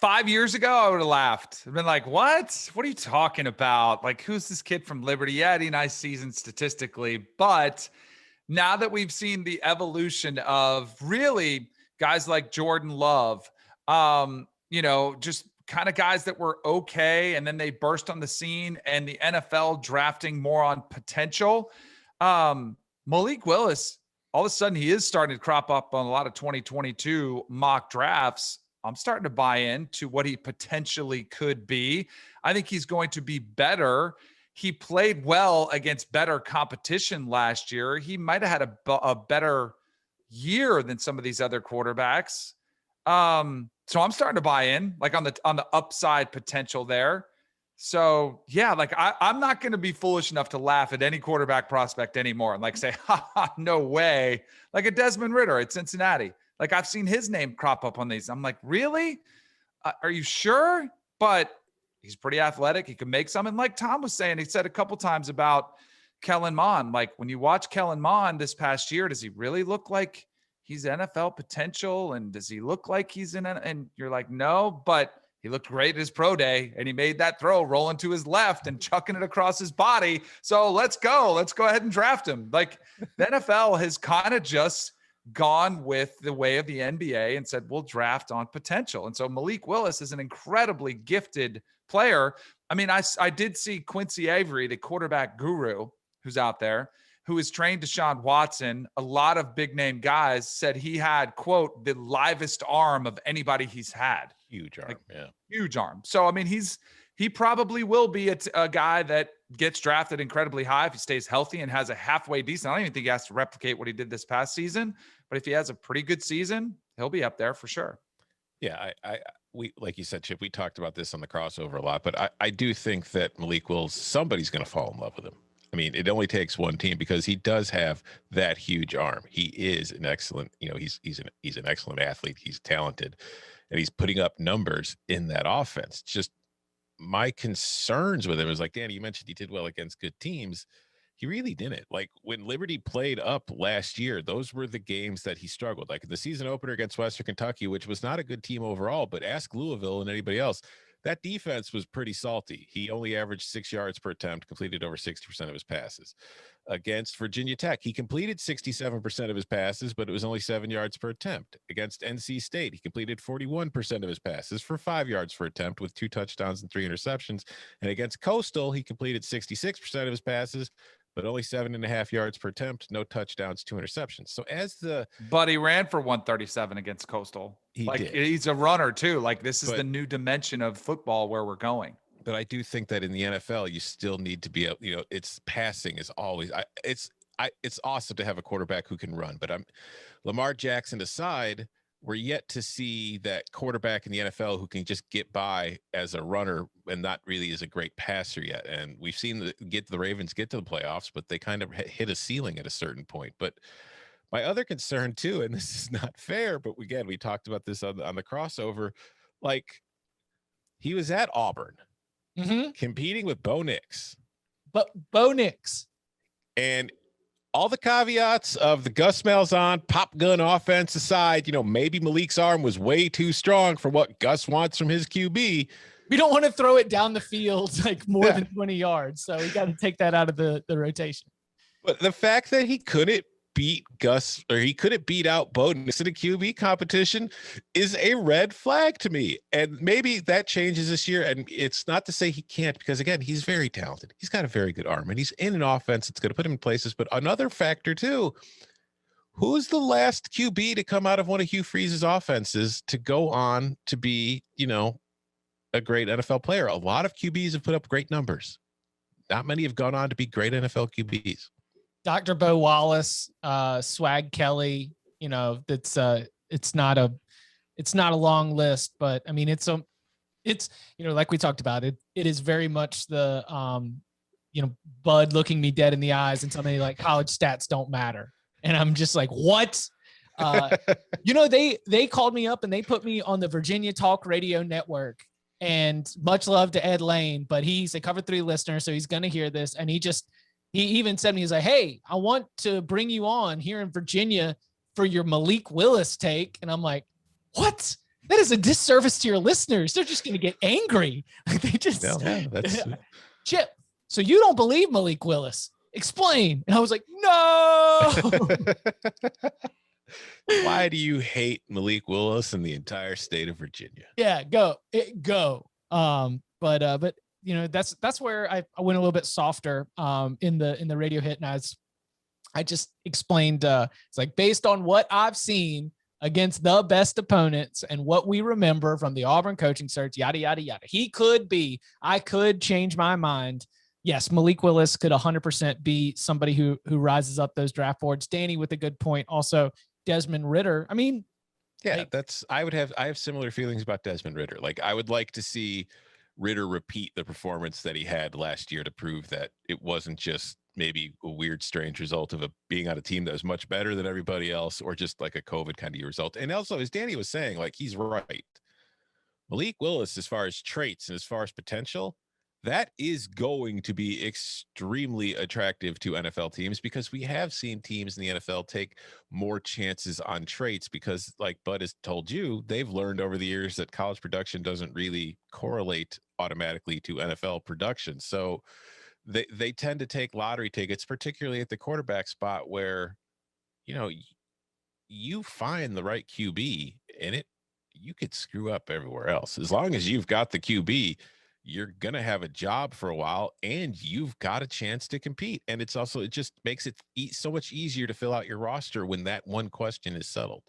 5 years ago, I would have laughed. I've been like, what? What are you talking about? Like, who's this kid from Liberty? Yeah, had a nice season statistically. But now that we've seen the evolution of really guys like Jordan Love, just kind of guys that were okay, and then they burst on the scene, and the NFL drafting more on potential. Malik Willis, all of a sudden, he is starting to crop up on a lot of 2022 mock drafts. I'm starting to buy into what he potentially could be. I think he's going to be better. He played well against better competition last year. He might have had a better year than some of these other quarterbacks. So I'm starting to buy in, like on the upside potential there. So yeah, like I'm not going to be foolish enough to laugh at any quarterback prospect anymore and like say, no way. Like a Desmond Ridder at Cincinnati. Like I've seen his name crop up on these. I'm like, really? Are you sure? But he's pretty athletic. He can make some. And like Tom was saying, he said a couple times about Kellen Mond. Like when you watch Kellen Mond this past year, does he really look like he's NFL potential? And does he look like he's and you're like, no, but he looked great at his pro day, and he made that throw rolling to his left and chucking it across his body. So let's go. Let's go ahead and draft him. Like the NFL has kind of just gone with the way of the NBA and said, we'll draft on potential. And so Malik Willis is an incredibly gifted player. I mean, I did see Quincy Avery, the quarterback guru who's out there, who is trained Deshaun Watson. A lot of big name guys said he had, quote, the livest arm of anybody he's had. Huge arm. Like, huge arm. So, I mean, he probably will be a guy that gets drafted incredibly high if he stays healthy and has a halfway decent. I don't even think he has to replicate what he did this past season, but if he has a pretty good season, he'll be up there for sure. Yeah, we like you said, Chip, we talked about this on the crossover a lot, but I do think that Malik Willis, somebody's going to fall in love with him. I mean, it only takes one team because he does have that huge arm. He is an excellent, he's an excellent athlete. He's talented, and he's putting up numbers in that offense. Just my concerns with him is like, Danny, you mentioned he did well against good teams. He really didn't. Like when Liberty played up last year, those were the games that he struggled. Like the season opener against Western Kentucky, which was not a good team overall, but ask Louisville and anybody else. That defense was pretty salty. He only averaged 6 yards per attempt, completed over 60% of his passes. Against Virginia Tech, he completed 67% of his passes, but it was only 7 yards per attempt. Against NC State, he completed 41% of his passes for 5 yards per attempt with 2 touchdowns and 3 interceptions. And against Coastal, he completed 66% of his passes, but only 7.5 yards per attempt, no touchdowns, 2 interceptions. So but he ran for 137 against Coastal. He did. He's a runner too. Like this is the new dimension of football where we're going. But I do think that in the NFL, you still need to be able, it's passing is always, it's awesome to have a quarterback who can run, but Lamar Jackson aside, we're yet to see that quarterback in the NFL who can just get by as a runner and not really is a great passer yet. And we've seen the Ravens get to the playoffs, but they kind of hit a ceiling at a certain point. But my other concern too, and this is not fair, but again, we talked about this on the crossover, like he was at Auburn competing with Bo Nix. But Bo Nix. And all the caveats of the Gus Malzahn pop gun offense aside, maybe Malik's arm was way too strong for what Gus wants from his QB. We don't want to throw it down the field like more than 20 yards. So we got to take that out of the rotation. But the fact that he couldn't beat Gus, or he couldn't beat out Bo Nix in a QB competition, is a red flag to me. And maybe that changes this year. And it's not to say he can't, because again, he's very talented. He's got a very good arm, and he's in an offense that's going to put him in places. But another factor too, who's the last QB to come out of one of Hugh Freeze's offenses to go on to be, a great NFL player? A lot of QBs have put up great numbers. Not many have gone on to be great NFL QBs. Dr. Bo Wallace, Swag Kelly, it's not a long list, but I mean, it's like we talked about it is very much the, Bud looking me dead in the eyes and telling me like college stats don't matter. And I'm just like, what? They called me up and they put me on the Virginia Talk Radio Network, and much love to Ed Lane, but he's a Cover 3 listener. So he's going to hear this. And he even said to me, he's like, hey, I want to bring you on here in Virginia for your Malik Willis take. And I'm like, what? that is a disservice to your listeners. They're just going to get angry. Like they just, that's Chip. So you don't believe Malik Willis? Explain. And I was like, no. Why do you hate Malik Willis and the entire state of Virginia? Yeah, go. But you know, that's where I went a little bit softer in the radio hit, and I just explained it's like based on what I've seen against the best opponents and what we remember from the Auburn coaching search, yada yada yada. I could change my mind. Yes, Malik Willis could 100% be somebody who rises up those draft boards. Danny with a good point. Also, Desmond Ridder. I mean, yeah, I have similar feelings about Desmond Ridder. Like I would like to see Ridder repeat the performance that he had last year to prove that it wasn't just maybe a weird, strange result of being on a team that was much better than everybody else, or just like a COVID kind of result. And also, as Danny was saying, like he's right. Malik Willis, as far as traits and as far as potential, that is going to be extremely attractive to NFL teams, because we have seen teams in the NFL take more chances on traits because, like Bud has told you, they've learned over the years that college production doesn't really correlate automatically to NFL production. So they tend to take lottery tickets, particularly at the quarterback spot where, you know, you find the right QB and you could screw up everywhere else. As long as you've got the QB, you're going to have a job for a while and you've got a chance to compete. And it just makes it so much easier to fill out your roster when that one question is settled.